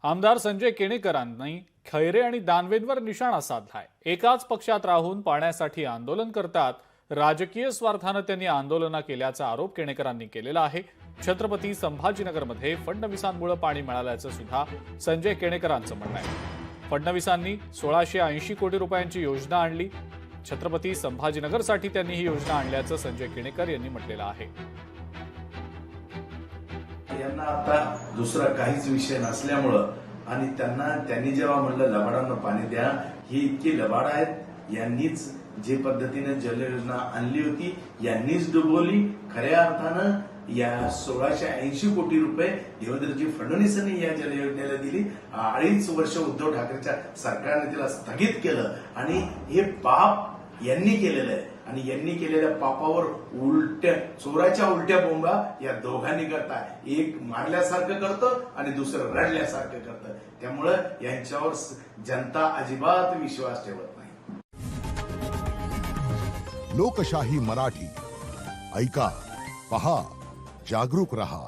आमदार संजय केणेकरांनी खैरे आणि दानवेंवर निशाणा साधलाय। एकाच पक्षात राहून पाण्यासाठी आंदोलन करतात। राजकीय स्वार्थाने त्यांनी आंदोलन केल्याचा आरोप केणेकरांनी केलेला आहे। छत्रपती संभाजीनगरमध्ये फडणवीसांमुळे पाणी मिळाल्याचं सुद्धा संजय केणेकरांचं म्हणणं आहे। फडणवीसांनी 1680 कोटी रुपयांची योजना आणली। छत्रपती संभाजीनगरसाठी त्यांनी ही योजना आणल्याचं संजय केणेकर यांनी म्हटलेलं आहे। यांना आता दुसरा काहीच विषय नसल्यामुळं आणि त्यांनी जेव्हा म्हणलं लबाडांना पाणी द्या, ही इतकी लबाड आहेत। यांनीच जे पद्धतीने जल योजना आणली होती यांनीच डुबवली। खऱ्या अर्थानं या 1680 कोटी रुपये देवेंद्रजी फडणवीसांनी या जल योजनेला दिली। 2.5 वर्ष उद्धव ठाकरेच्या सरकारने तिला स्थगित केलं आणि हे पाप यांनी केलेलं आहे आणि यांनी केलेल्या पापावर चोराच्या उलट्या बोंबा या दोघांनी करताय। एक मारल्यासारखं करतं आणि दुसरं रडल्यासारखं करतं। त्यामुळे यांच्यावर जनता अजिबात विश्वास ठेवत नाही। लोकशाही मराठी ऐका, पहा, जागरूक रहा।